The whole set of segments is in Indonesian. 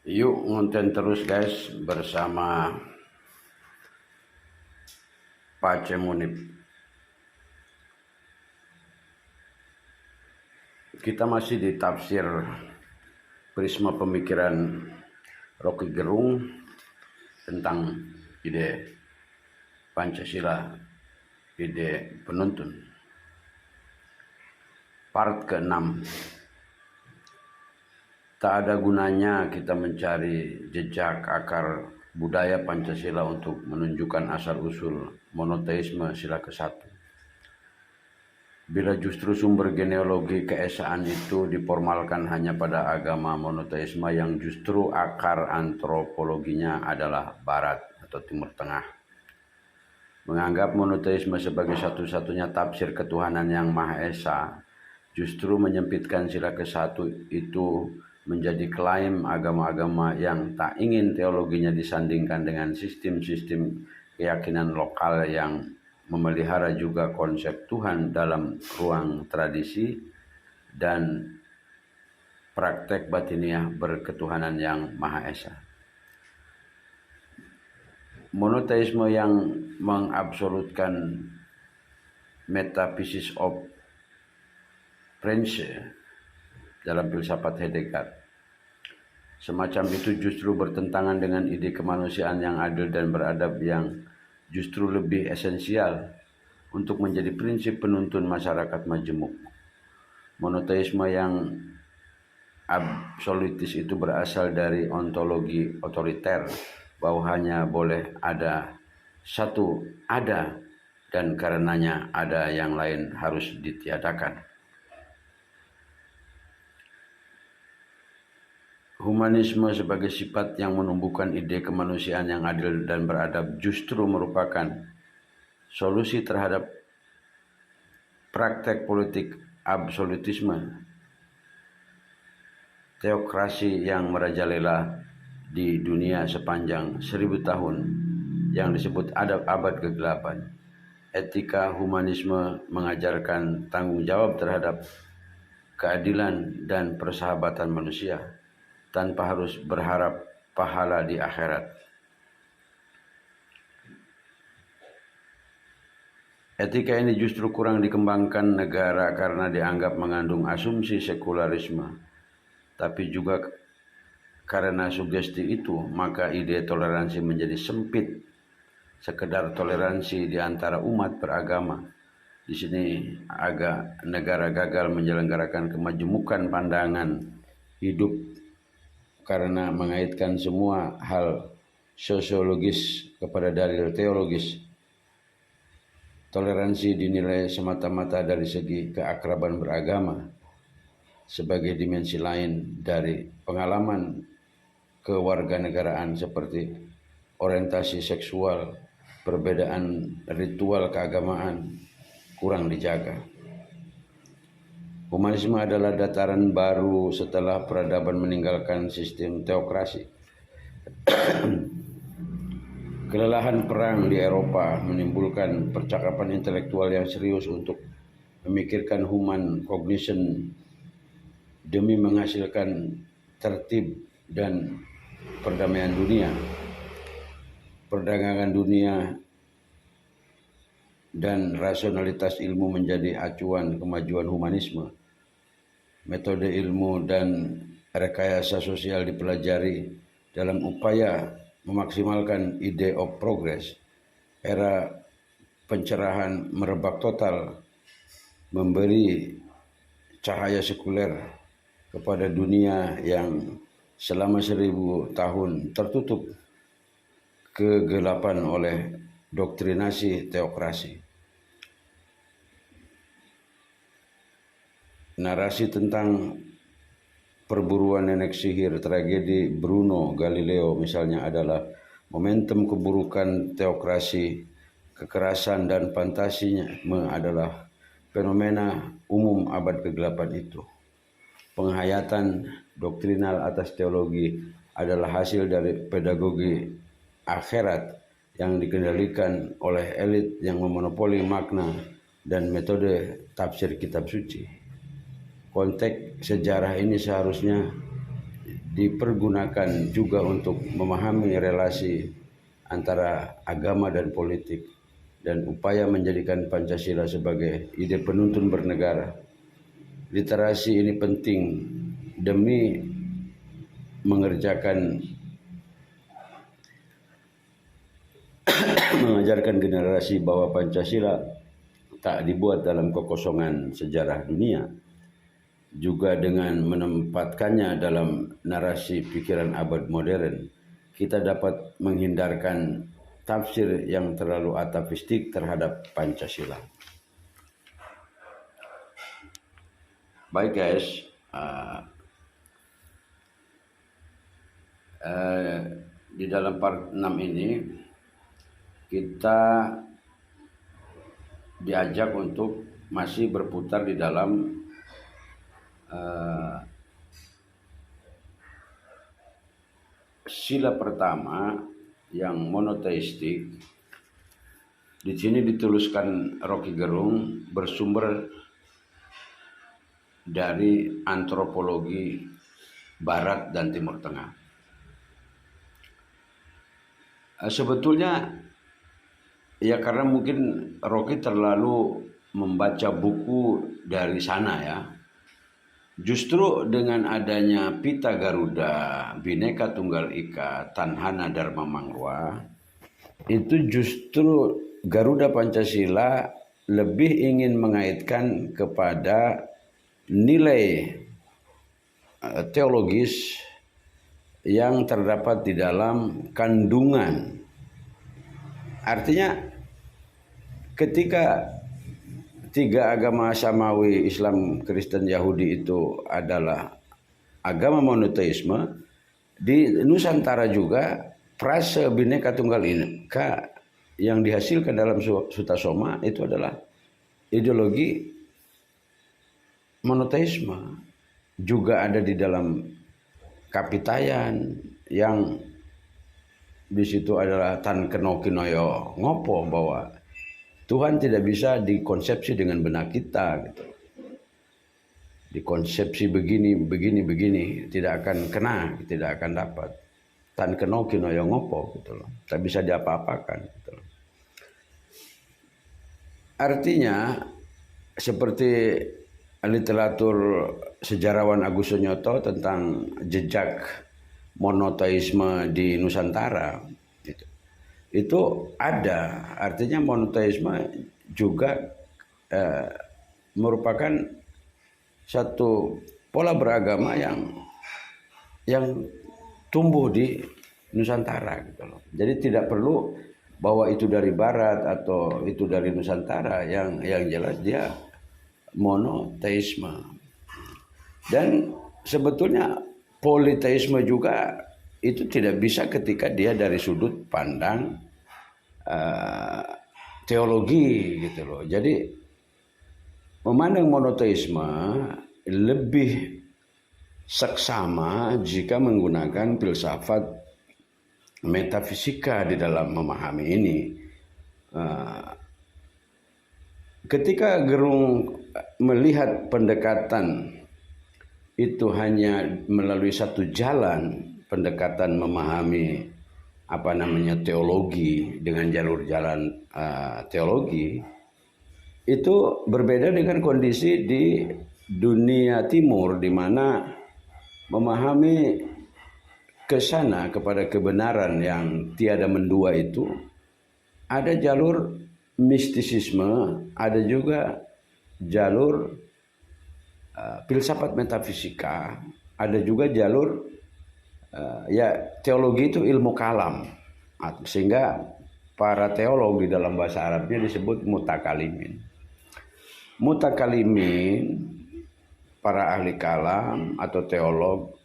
Yuk ngonten terus guys bersama Pace Munib. Kita masih di tafsir prisma pemikiran Rocky Gerung tentang ide Pancasila, ide penuntun. Part ke-6. Tak ada gunanya kita mencari jejak akar budaya Pancasila untuk menunjukkan asal-usul monoteisme sila ke-1. Bila justru sumber genealogi keesaan itu diformalkan hanya pada agama monoteisme yang justru akar antropologinya adalah Barat atau Timur Tengah. Menganggap monoteisme sebagai satu-satunya tafsir ketuhanan yang Maha Esa justru menyempitkan sila ke-1 itu menjadi klaim agama-agama yang tak ingin teologinya disandingkan dengan sistem-sistem keyakinan lokal yang memelihara juga konsep Tuhan dalam ruang tradisi dan praktek batiniah berketuhanan yang Maha Esa. Monoteisme yang mengabsolutkan metaphysics of Prince dalam filsafat Heidegger. Semacam itu justru bertentangan dengan ide kemanusiaan yang adil dan beradab yang justru lebih esensial untuk menjadi prinsip penuntun masyarakat majemuk. Monoteisme yang absolutis itu berasal dari ontologi otoriter bahwa hanya boleh ada satu ada dan karenanya ada yang lain harus ditiadakan. Humanisme sebagai sifat yang menumbuhkan ide kemanusiaan yang adil dan beradab justru merupakan solusi terhadap praktek politik absolutisme, teokrasi yang merajalela di dunia sepanjang 1000 tahun yang disebut abad kegelapan. Etika humanisme mengajarkan tanggung jawab terhadap keadilan dan persahabatan manusia tanpa harus berharap pahala di akhirat. Etika ini justru kurang dikembangkan negara karena dianggap mengandung asumsi sekularisme. Tapi juga karena sugesti itu, maka ide toleransi menjadi sempit. Sekedar toleransi di antara umat beragama. Di sini negara gagal menyelenggarakan kemajemukan pandangan hidup karena mengaitkan semua hal sosiologis kepada dalil teologis. Toleransi dinilai semata-mata dari segi keakraban beragama sebagai dimensi lain dari pengalaman kewarganegaraan seperti orientasi seksual, perbedaan ritual keagamaan kurang dijaga. Humanisme adalah dataran baru setelah peradaban meninggalkan sistem teokrasi. Kelelahan perang di Eropa menimbulkan percakapan intelektual yang serius untuk memikirkan human cognition demi menghasilkan tertib dan perdamaian dunia. Perdagangan dunia dan rasionalitas ilmu menjadi acuan kemajuan humanisme. Metode ilmu dan rekayasa sosial dipelajari dalam upaya memaksimalkan ide of progress. Era pencerahan merebak total, memberi cahaya sekuler kepada dunia yang selama 1000 tahun tertutup kegelapan oleh doktrinasi teokrasi. Narasi tentang perburuan nenek sihir tragedi Bruno Galileo misalnya adalah momentum keburukan teokrasi. Kekerasan dan fantasinya adalah fenomena umum abad kegelapan itu. Penghayatan doktrinal atas teologi adalah hasil dari pedagogi akhirat yang dikendalikan oleh elit yang memonopoli makna dan metode tafsir kitab suci. Konteks sejarah ini seharusnya dipergunakan juga untuk memahami relasi antara agama dan politik dan upaya menjadikan Pancasila sebagai ide penuntun bernegara. Literasi ini penting demi mengajarkan generasi bahwa Pancasila tak dibuat dalam kekosongan sejarah dunia, juga dengan menempatkannya dalam narasi pikiran abad modern, kita dapat menghindarkan tafsir yang terlalu atavistik terhadap Pancasila. Baik guys, di dalam part 6 ini kita diajak untuk masih berputar di dalam sila pertama yang monoteistik. Di sini dituliskan Rocky Gerung bersumber dari antropologi Barat dan Timur Tengah. Sebetulnya ya karena mungkin Rocky terlalu membaca buku dari sana ya. Justru dengan adanya Pita Garuda, Bhinneka Tunggal Ika, Tanhana Dharma Mangwa, itu justru Garuda Pancasila lebih ingin mengaitkan kepada nilai teologis yang terdapat di dalam kandungan. Artinya ketika tiga agama samawi, Islam, Kristen, Yahudi itu adalah agama monoteisme, di Nusantara juga frase Bhinneka Tunggal Ika yang dihasilkan dalam Sutasoma itu adalah ideologi monoteisme. Juga ada di dalam Kapitayan yang di situ adalah Tan Keno Kinoyo Ngopo, bahwa Tuhan tidak bisa dikonsepsi dengan benak kita gitu. Dikonsepsi begini tidak akan kena, tidak akan dapat. Tan Keno Kinoyo Ngopo gitu loh. Tak bisa diapa-apakan gitu loh. Artinya seperti literatur sejarawan Agus Sunyoto tentang jejak monoteisme di Nusantara gitu. Itu ada, artinya monoteisme juga merupakan satu pola beragama yang tumbuh di Nusantara gitu loh. Jadi tidak perlu bahwa itu dari Barat atau itu dari Nusantara, yang jelas dia monoteisme. Dan sebetulnya politeisme juga itu tidak bisa ketika dia dari sudut pandang teologi gitu loh. Jadi memandang monoteisme lebih seksama jika menggunakan filsafat metafisika di dalam memahami ini. Ketika Gerung melihat pendekatan itu hanya melalui satu jalan, pendekatan memahami teologi dengan jalur jalan teologi, itu berbeda dengan kondisi di dunia timur, di mana memahami ke sana kepada kebenaran yang tiada mendua itu ada jalur mistisisme, ada juga jalur filsafat metafisika, ada juga jalur teologi itu ilmu kalam, sehingga para teolog di dalam bahasa Arabnya disebut mutakalimin. Mutakalimin, para ahli kalam atau teolog,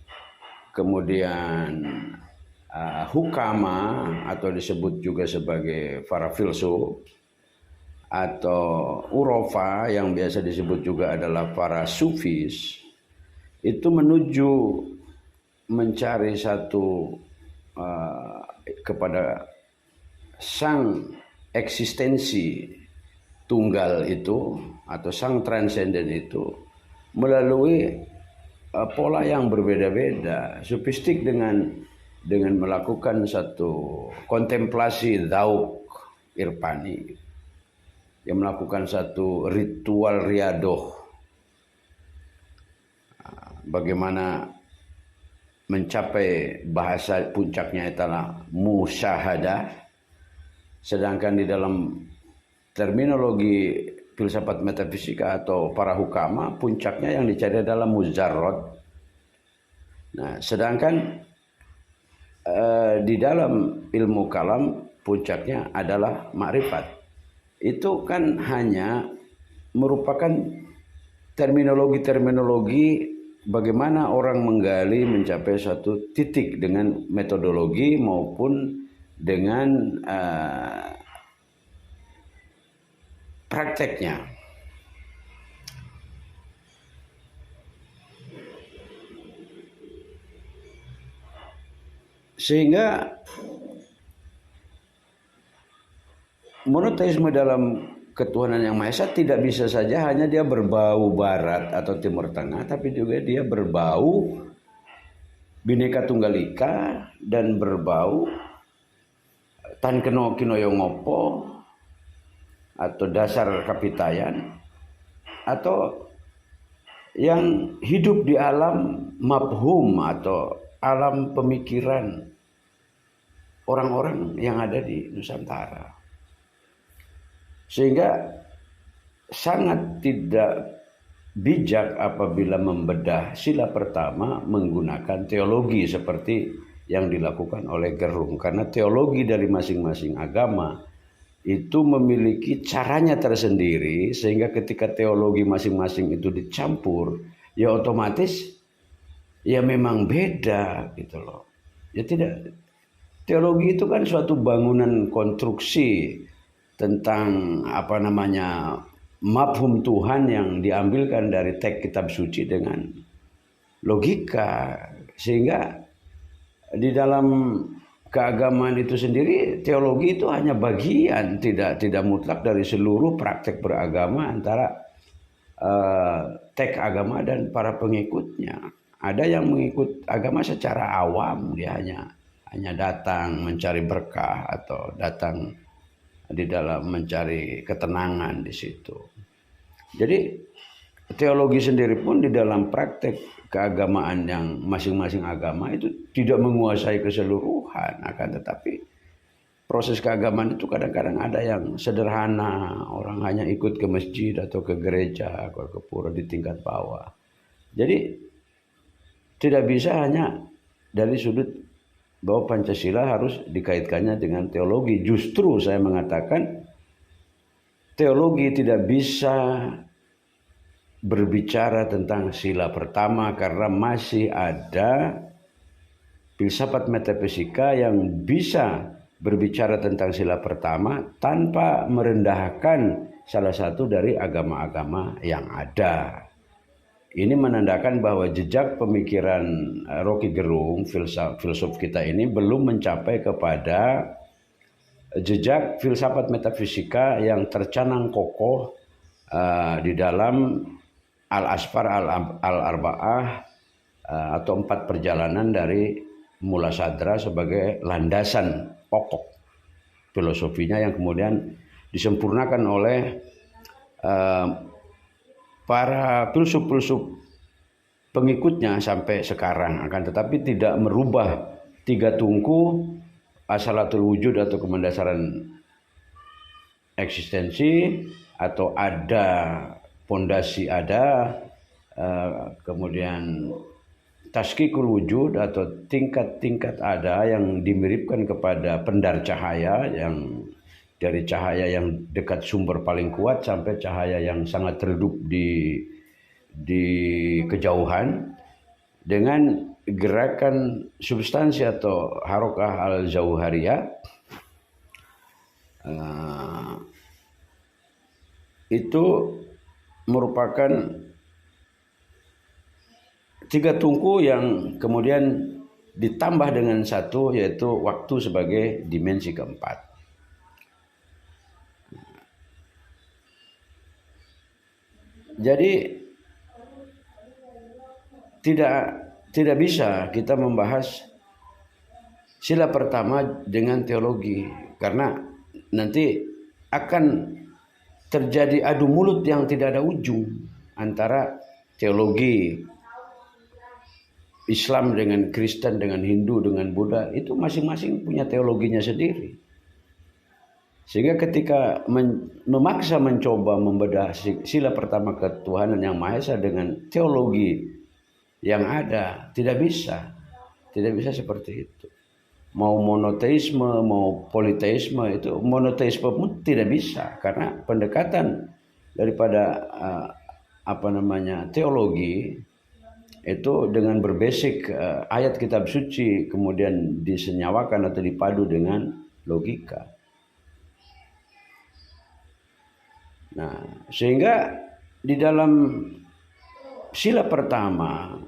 kemudian hukama atau disebut juga sebagai para filsuf, atau urofa yang biasa disebut juga adalah para sufis, itu menuju mencari satu kepada sang eksistensi tunggal itu atau sang transenden itu melalui pola yang berbeda-beda, sofistik dengan melakukan satu kontemplasi dzauq irfani, yang melakukan satu ritual riadoh, bagaimana mencapai bahasa puncaknya adalah musyahadah, sedangkan di dalam terminologi filsafat metafisika atau para hukama puncaknya yang dicari adalah mujarrad. Nah, sedangkan di dalam ilmu kalam puncaknya adalah makrifat. Itu kan hanya merupakan terminologi bagaimana orang menggali mencapai suatu titik dengan metodologi maupun dengan prakteknya. Sehingga monoteisme dalam ketuhanan yang Maha Esa tidak bisa saja hanya dia berbau barat atau timur tengah, tapi juga dia berbau Bhinneka Tunggal Ika dan berbau Tan Keno Kinoyo Ngopo atau dasar kapitayan, atau yang hidup di alam mafhum atau alam pemikiran orang-orang yang ada di Nusantara. Sehingga sangat tidak bijak apabila membedah sila pertama menggunakan teologi seperti yang dilakukan oleh Gerung, karena teologi dari masing-masing agama itu memiliki caranya tersendiri, sehingga ketika teologi masing-masing itu dicampur, ya otomatis ya memang beda gitu loh. Ya tidak, teologi itu kan suatu bangunan konstruksi tentang mafhum Tuhan yang diambilkan dari teks kitab suci dengan logika, sehingga di dalam keagamaan itu sendiri teologi itu hanya bagian, tidak mutlak dari seluruh praktek beragama antara teks agama dan para pengikutnya. Ada yang mengikut agama secara awam, dia hanya datang mencari berkah atau datang di dalam mencari ketenangan di situ. Jadi teologi sendiri pun di dalam praktek keagamaan yang masing-masing agama itu tidak menguasai keseluruhan, akan tetapi proses keagamaan itu kadang-kadang ada yang sederhana, orang hanya ikut ke masjid atau ke gereja atau ke pura di tingkat bawah. Jadi tidak bisa hanya dari sudut bahwa Pancasila harus dikaitkannya dengan teologi. Justru saya mengatakan teologi tidak bisa berbicara tentang sila pertama karena masih ada filsafat metafisika yang bisa berbicara tentang sila pertama tanpa merendahkan salah satu dari agama-agama yang ada. Ini menandakan bahwa jejak pemikiran Rocky Gerung, filsuf kita ini belum mencapai kepada jejak filsafat metafisika yang tercanang kokoh di dalam Al-Asfar Al-Arba'ah atau 4 perjalanan dari Mula Sadra sebagai landasan pokok filosofinya yang kemudian disempurnakan oleh para filsuf-filsuf pengikutnya sampai sekarang, akan tetapi tidak merubah 3 tungku asalatul wujud atau kemendasaran eksistensi, atau ada fondasi ada, kemudian taskikul wujud atau tingkat-tingkat ada yang dimiripkan kepada pendar cahaya, yang dari cahaya yang dekat sumber paling kuat sampai cahaya yang sangat redup di kejauhan, dengan gerakan substansi atau harokah al-jauhariyah. Itu merupakan 3 tungku yang kemudian ditambah dengan 1, yaitu waktu sebagai dimensi keempat. Jadi tidak bisa kita membahas sila pertama dengan teologi, karena nanti akan terjadi adu mulut yang tidak ada ujung antara teologi Islam dengan Kristen, dengan Hindu, dengan Buddha. Itu masing-masing punya teologinya sendiri. Sehingga ketika memaksa mencoba membedah sila pertama ketuhanan yang Maha Esa dengan teologi yang ada, tidak bisa seperti itu. Mau monoteisme, mau politeisme, itu monoteisme pun tidak bisa, karena pendekatan daripada teologi itu dengan berbasic ayat kitab suci, kemudian disenyawakan atau dipadu dengan logika. Nah, sehingga di dalam sila pertama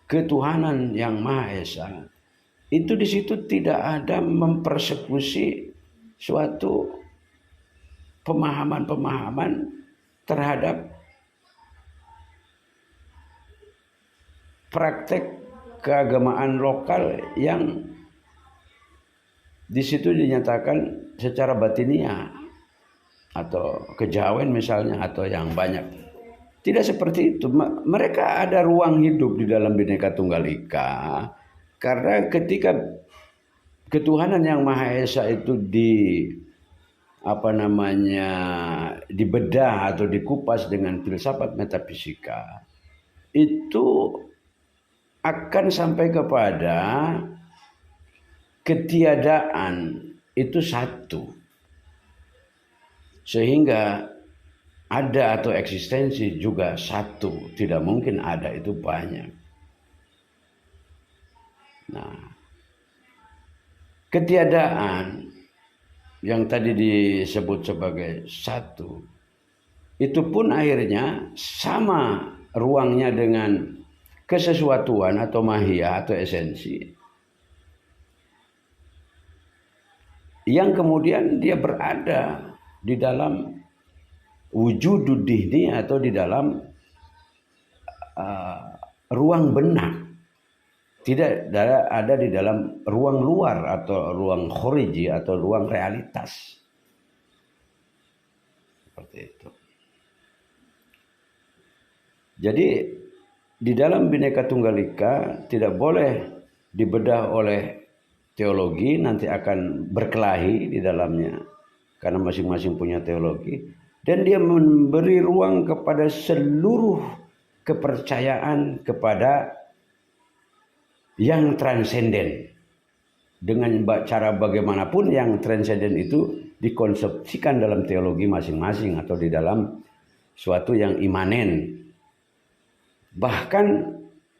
ketuhanan yang Maha Esa itu di situ tidak ada mempersekusi suatu pemahaman-pemahaman terhadap praktek keagamaan lokal yang di situ dinyatakan secara batiniah atau kejawen misalnya, atau yang banyak. Tidak seperti itu. Mereka ada ruang hidup di dalam Bhinneka Tunggal Ika, karena ketika ketuhanan yang Maha Esa itu dibedah atau dikupas dengan filsafat metafisika, itu akan sampai kepada ketiadaan itu satu. Sehingga ada atau eksistensi juga satu. Tidak mungkin ada, itu banyak. Nah, ketiadaan yang tadi disebut sebagai satu, itu pun akhirnya sama ruangnya dengan kesesuatuan atau mahiyah atau esensi, yang kemudian dia berada di dalam wujudud dihni atau di dalam ruang benak, tidak ada di dalam ruang luar atau ruang khoriji atau ruang realitas. Seperti itu. Jadi di dalam Bhinneka Tunggal Ika tidak boleh dibedah oleh teologi, nanti akan berkelahi di dalamnya karena masing-masing punya teologi, dan dia memberi ruang kepada seluruh kepercayaan kepada yang transenden. Dengan cara bagaimanapun yang transenden itu dikonsepsikan dalam teologi masing-masing atau di dalam suatu yang imanen. Bahkan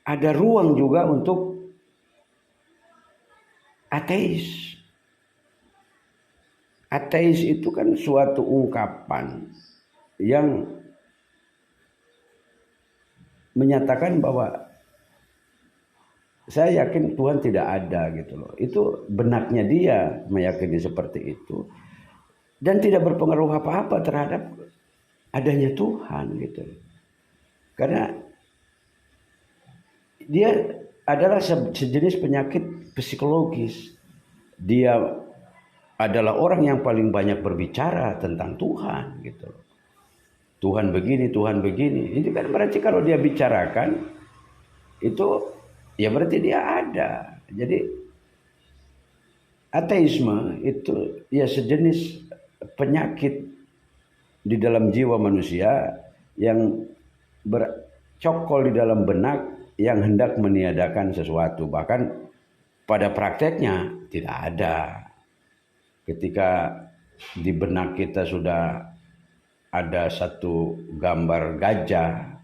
ada ruang juga untuk ateis. Ateis itu kan suatu ungkapan yang menyatakan bahwa saya yakin Tuhan tidak ada gitu loh. Itu benaknya dia meyakini seperti itu, dan tidak berpengaruh apa-apa terhadap adanya Tuhan gitu. Karena dia adalah sejenis penyakit psikologis. Dia adalah orang yang paling banyak berbicara tentang Tuhan gitu. Tuhan begini, Tuhan begini. Ini kan berarti kalau dia bicarakan itu ya berarti dia ada. Jadi ateisme itu ya sejenis penyakit di dalam jiwa manusia yang bercokol di dalam benak yang hendak meniadakan sesuatu. Bahkan pada prakteknya tidak ada. Ketika di benak kita sudah ada satu gambar gajah,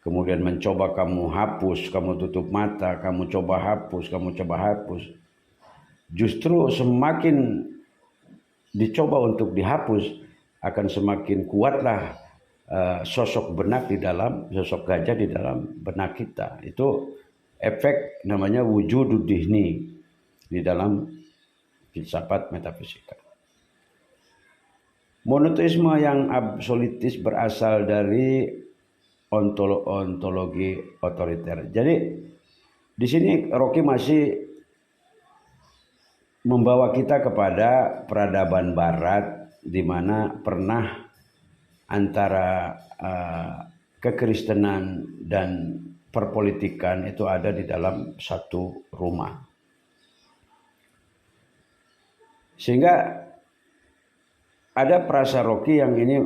kemudian mencoba kamu hapus, kamu tutup mata, kamu coba hapus. Justru semakin dicoba untuk dihapus, akan semakin kuatlah sosok gajah di dalam benak kita. Itu efek namanya wujudud dihni di dalam filsafat metafisika. Monoteisme yang absolutis berasal dari ontologi otoriter. Jadi di sini Rocky masih membawa kita kepada peradaban Barat, di mana pernah antara kekristenan dan perpolitikan itu ada di dalam satu rumah. Sehingga ada frasa Rocky yang ini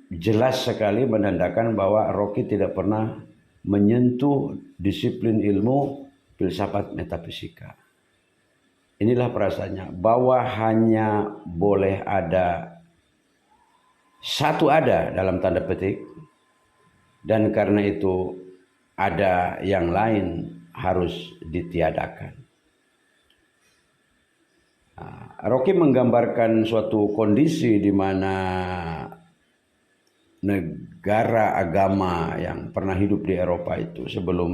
jelas sekali menandakan bahwa Rocky tidak pernah menyentuh disiplin ilmu filsafat metafisika. Inilah frasanya, bahwa hanya boleh ada satu ada dalam tanda petik, dan karena itu ada yang lain harus ditiadakan. Rocky menggambarkan suatu kondisi di mana negara agama yang pernah hidup di Eropa itu sebelum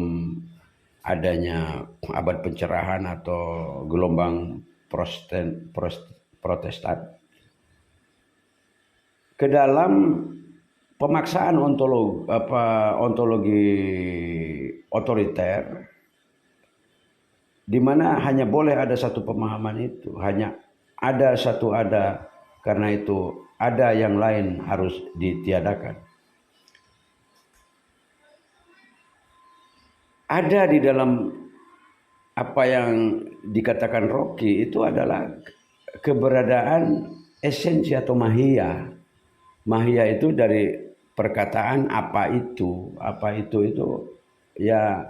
adanya abad pencerahan atau gelombang Protestan ke dalam pemaksaan ontologi otoriter, di mana hanya boleh ada satu pemahaman itu, hanya ada satu ada, karena itu ada yang lain harus ditiadakan. Ada di dalam apa yang dikatakan Rocky itu adalah keberadaan esensi atau mahia. Mahia itu dari perkataan apa itu ya,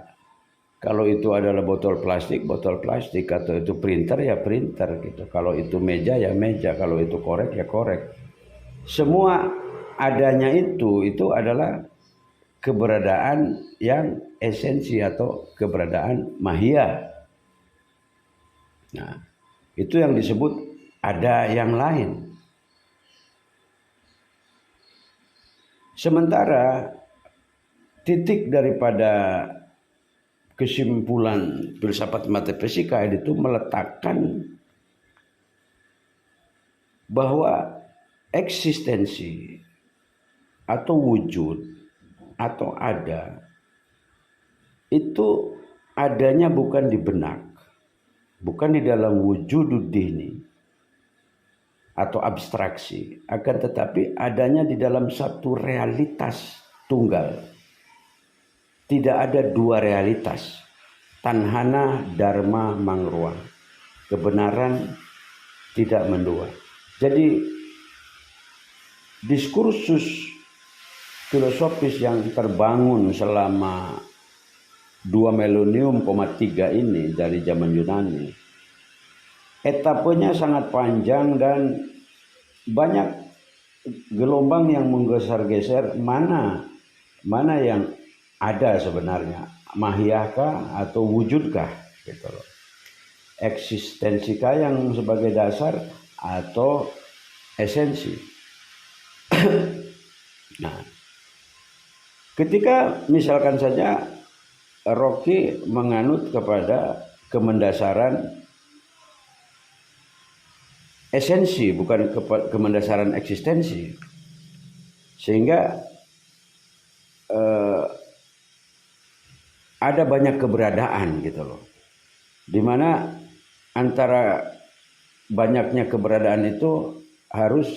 kalau itu adalah botol plastik, atau itu printer ya printer gitu. Kalau itu meja ya meja, kalau itu korek ya korek. Semua adanya itu adalah keberadaan yang esensi atau keberadaan mahia. Nah, itu yang disebut ada yang lain. Sementara titik daripada kesimpulan filsafat metafisika itu meletakkan bahwa eksistensi atau wujud atau ada itu adanya bukan di benak, bukan di dalam wujududini atau abstraksi, akan tetapi adanya di dalam satu realitas tunggal. Tidak ada dua realitas. Tanhana dharma mangruang. Kebenaran tidak mendua. Jadi diskursus filosofis yang terbangun selama 2 milenium, 3 ini dari zaman Yunani, etapenya sangat panjang dan banyak gelombang yang menggeser-geser mana yang ada sebenarnya, mahiyakah atau wujudkah gitu loh. Eksistensikah yang sebagai dasar atau esensi. Nah, ketika misalkan saja Rocky menganut kepada kemendasaran esensi, bukan kemendasaran eksistensi, sehingga ada banyak keberadaan gitu loh, dimana antara banyaknya keberadaan itu harus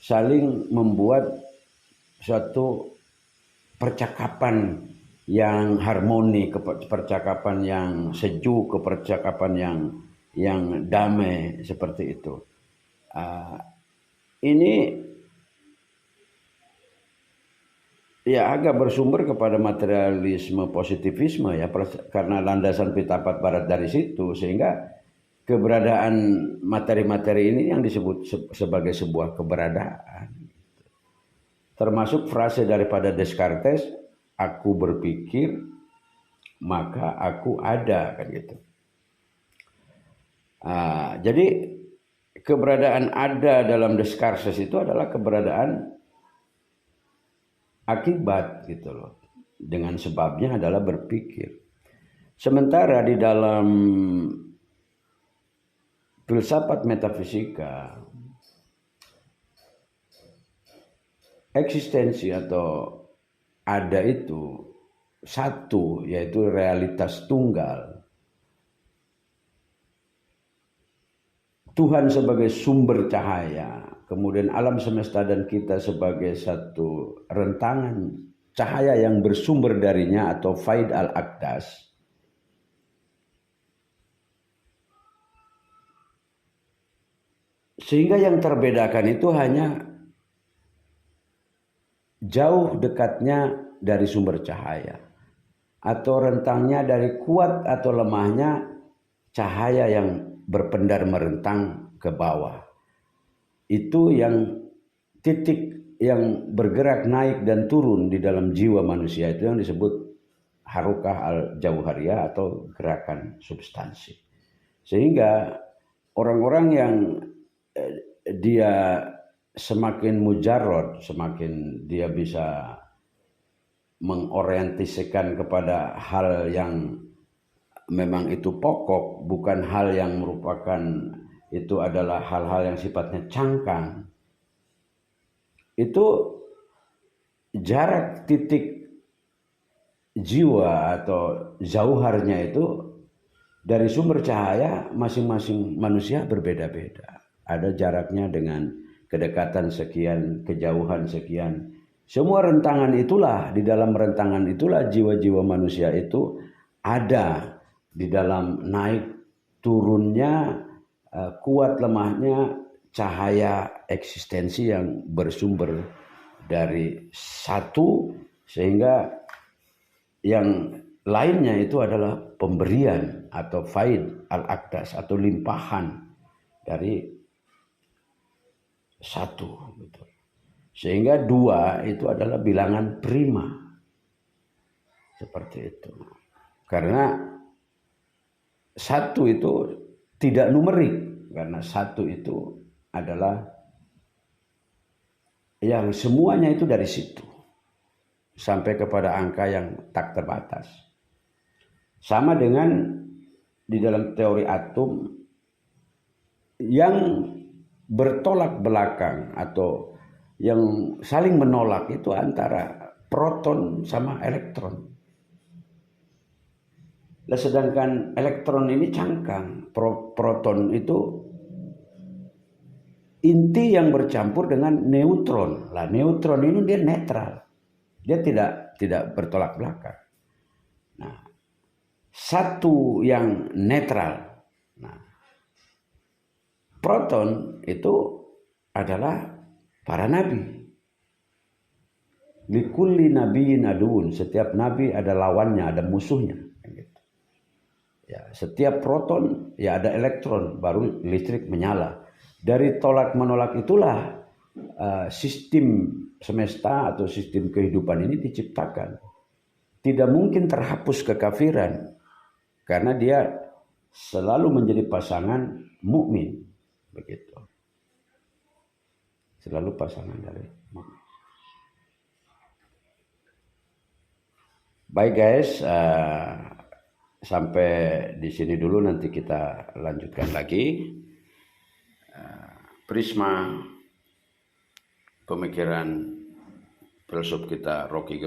saling membuat suatu percakapan yang harmoni, percakapan yang sejuk, percakapan yang damai seperti itu. Ini ya agak bersumber kepada materialisme positivisme ya, karena landasan filsafat barat dari situ, sehingga keberadaan materi-materi ini yang disebut sebagai sebuah keberadaan. Termasuk frase daripada Descartes, aku berpikir maka aku ada, kan gitu. Jadi keberadaan ada dalam Descartes itu adalah keberadaan akibat gitu loh. Dengan sebabnya adalah berpikir. Sementara di dalam filsafat metafisika, eksistensi atau ada itu satu, yaitu realitas tunggal. Tuhan sebagai sumber cahaya, kemudian alam semesta dan kita sebagai satu rentangan cahaya yang bersumber darinya atau faid al-aqdas. Sehingga yang terbedakan itu hanya jauh dekatnya dari sumber cahaya, atau rentangnya dari kuat atau lemahnya cahaya yang berpendar merentang ke bawah. Itu yang titik yang bergerak naik dan turun di dalam jiwa manusia, itu yang disebut harokah al-jauhariyah atau gerakan substansi. Sehingga orang-orang yang dia semakin mujarrad, semakin dia bisa mengorientasikan kepada hal yang memang itu pokok, bukan hal yang merupakan itu adalah hal-hal yang sifatnya cangkang. Itu jarak titik jiwa atau jauharnya itu dari sumber cahaya masing-masing manusia berbeda-beda. Ada jaraknya dengan kedekatan sekian, kejauhan sekian. Semua rentangan itulah, di dalam rentangan itulah jiwa-jiwa manusia itu ada. Di dalam naik turunnya, kuat lemahnya cahaya eksistensi yang bersumber dari satu, sehingga yang lainnya itu adalah pemberian atau faid al-aqdas atau limpahan dari satu. Sehingga dua itu adalah bilangan prima. Seperti itu. Karena satu itu tidak numerik, karena satu itu adalah yang semuanya itu dari situ sampai kepada angka yang tak terbatas. Sama dengan di dalam teori atom yang bertolak belakang atau yang saling menolak itu antara proton sama elektron. Nah, sedangkan elektron ini cangkang, proton itu inti yang bercampur dengan neutron. Lah, neutron ini dia netral, dia tidak bertolak belakang. Nah, satu yang netral. Nah, proton itu adalah para nabi. Likulli nabiyyin aduun, setiap nabi ada lawannya, ada musuhnya. Ya, setiap proton ya ada elektron, baru listrik menyala. Dari tolak menolak itulah sistem semesta atau sistem kehidupan ini diciptakan. Tidak mungkin terhapus kekafiran karena dia selalu menjadi pasangan mukmin, begitu. Selalu pasangan dari mukmin. Baik guys, sampai di sini dulu, nanti kita lanjutkan lagi. Prisma pemikiran filsuf kita Rocky Gerung.